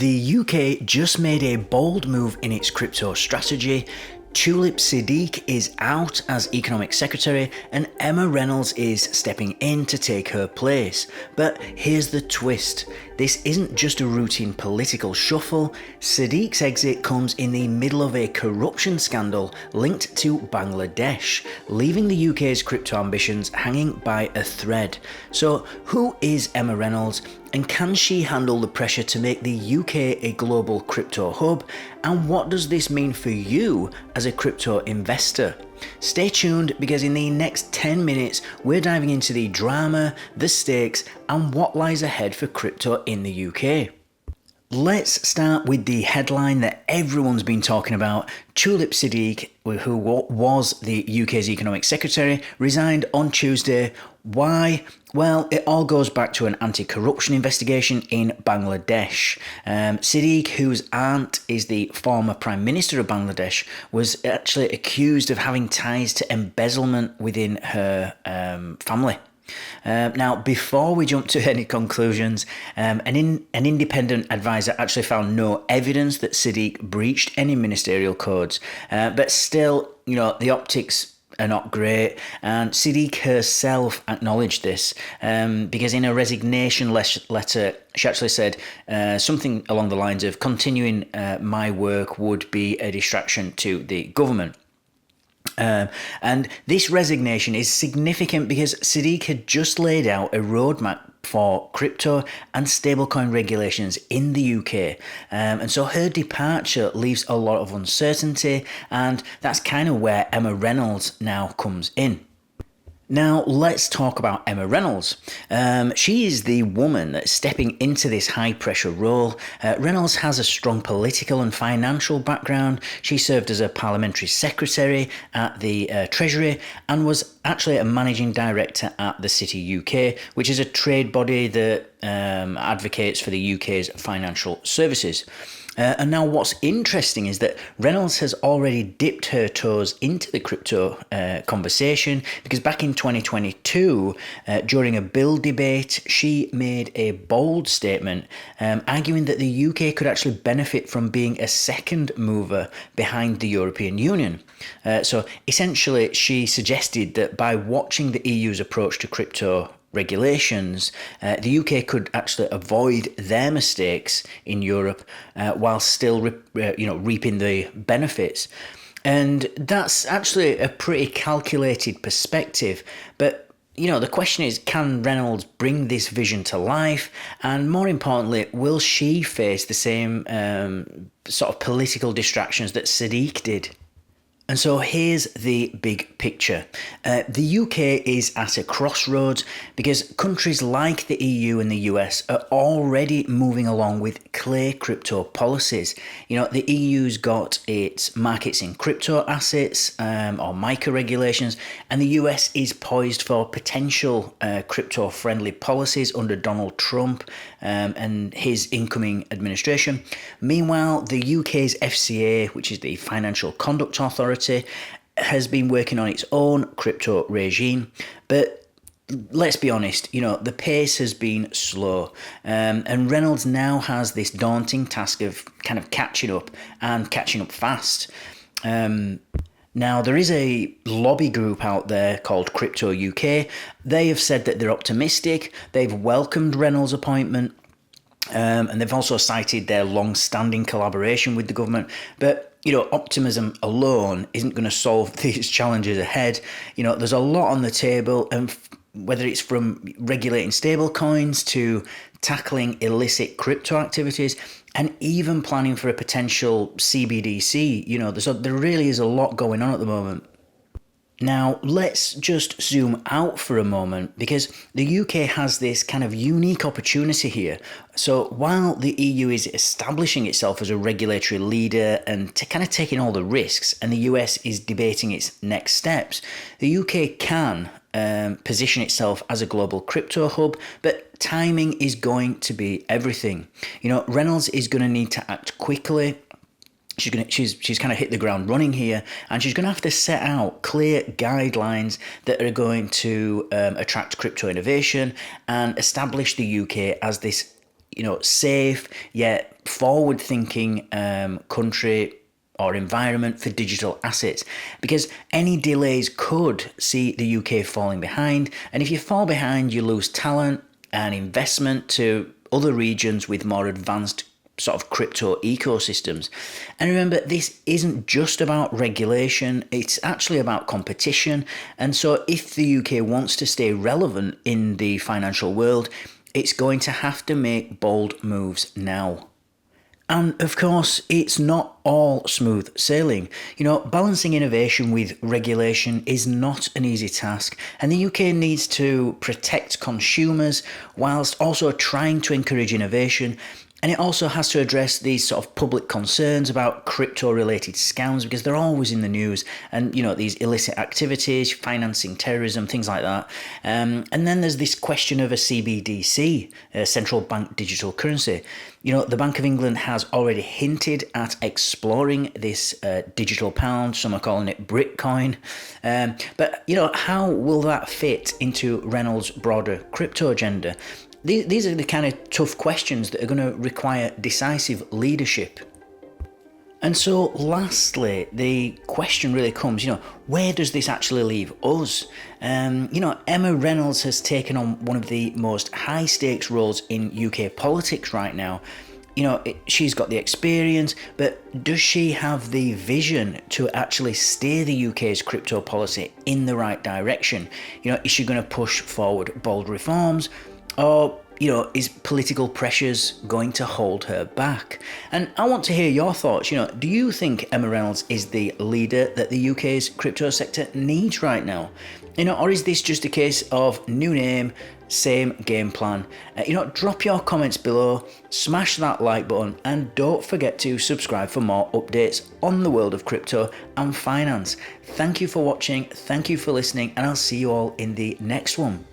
The UK just made a bold move in its crypto strategy. Tulip Siddiq is out as Economic Secretary and Emma Reynolds is stepping in to take her place. But here's the twist. This isn't just a routine political shuffle. Siddiq's exit comes in the middle of a corruption scandal linked to Bangladesh, leaving the UK's crypto ambitions hanging by a thread. So who is Emma Reynolds? And can she handle the pressure to make the UK a global crypto hub? And what does this mean for you as a crypto investor? Stay tuned because in the next 10 minutes, we're diving into the drama, the stakes, and what lies ahead for crypto in the UK. Let's start with the headline that everyone's been talking about. Tulip Siddiq, who was the UK's Economic Secretary, resigned on Tuesday. Why? Well, it all goes back to an anti-corruption investigation in Bangladesh. Siddiq, whose aunt is the former Prime Minister of Bangladesh, was actually accused of having ties to embezzlement within her family. Now, before we jump to any conclusions, an independent advisor actually found no evidence that Siddiq breached any ministerial codes. But still, the optics are not great, and Siddiq herself acknowledged this because in a resignation letter, she actually said something along the lines of continuing my work would be a distraction to the government. And this resignation is significant because Siddiq had just laid out a roadmap for crypto and stablecoin regulations in the UK. And so her departure leaves a lot of uncertainty, and that's kind of where Emma Reynolds now comes in. Now, let's talk about Emma Reynolds. She is the woman that's stepping into this high-pressure role. Reynolds has a strong political and financial background. She served as a parliamentary secretary at the Treasury and was actually a managing director at the City UK, which is a trade body that advocates for the UK's financial services. And now what's interesting is that Reynolds has already dipped her toes into the crypto conversation because back in 2022, during a bill debate, she made a bold statement arguing that the UK could actually benefit from being a second mover behind the European Union. So essentially, she suggested that by watching the EU's approach to crypto regulations, the UK could actually avoid their mistakes in Europe while still reaping the benefits. And that's actually a pretty calculated perspective. But the question is, can Reynolds bring this vision to life? And more importantly, will she face the same sort of political distractions that Siddiq did? And so here's the big picture. The UK is at a crossroads because countries like the EU and the US are already moving along with clear crypto policies. The EU's got its markets in crypto assets or MiCA regulations, and the US is poised for potential crypto-friendly policies under Donald Trump and his incoming administration. Meanwhile, the UK's FCA, which is the Financial Conduct Authority, has been working on its own crypto regime. But let's be honest, the pace has been slow. And Reynolds now has this daunting task of kind of catching up and catching up fast. Now, there is a lobby group out there called Crypto UK. They have said that they're optimistic. They've welcomed Reynolds' appointment. And they've also cited their long-standing collaboration with the government. But optimism alone isn't going to solve these challenges ahead. There's a lot on the table, and whether it's from regulating stablecoins to tackling illicit crypto activities and even planning for a potential CBDC, there really is a lot going on at the moment. Now, let's just zoom out for a moment because the UK has this kind of unique opportunity here. So while the EU is establishing itself as a regulatory leader and kind of taking all the risks, and the US is debating its next steps, the UK can position itself as a global crypto hub, but timing is going to be everything. Reynolds is going to need to act quickly. She's kind of hit the ground running here, and she's going to have to set out clear guidelines that are going to attract crypto innovation and establish the UK as this safe yet forward-thinking country or environment for digital assets, because any delays could see the UK falling behind, and if you fall behind, you lose talent and investment to other regions with more advanced sort of crypto ecosystems. And remember, this isn't just about regulation, it's actually about competition. And so if the UK wants to stay relevant in the financial world, it's going to have to make bold moves now. And of course, it's not all smooth sailing. Balancing innovation with regulation is not an easy task, and the UK needs to protect consumers whilst also trying to encourage innovation. And it also has to address these sort of public concerns about crypto-related scams, because they're always in the news, and these illicit activities, financing terrorism, things like that. And then there's this question of a CBDC, a central bank digital currency. The Bank of England has already hinted at exploring this digital pound. Some are calling it Britcoin. But how will that fit into Reynolds' broader crypto agenda? These are the kind of tough questions that are going to require decisive leadership. And so lastly, the question really comes, where does this actually leave us? Emma Reynolds has taken on one of the most high stakes roles in UK politics right now. She's got the experience, but does she have the vision to actually steer the UK's crypto policy in the right direction? Is she going to push forward bold reforms? Or, is political pressures going to hold her back? And I want to hear your thoughts. Do you think Emma Reynolds is the leader that the UK's crypto sector needs right now? Or is this just a case of new name, same game plan? Drop your comments below, smash that like button, and don't forget to subscribe for more updates on the world of crypto and finance. Thank you for watching, thank you for listening, and I'll see you all in the next one.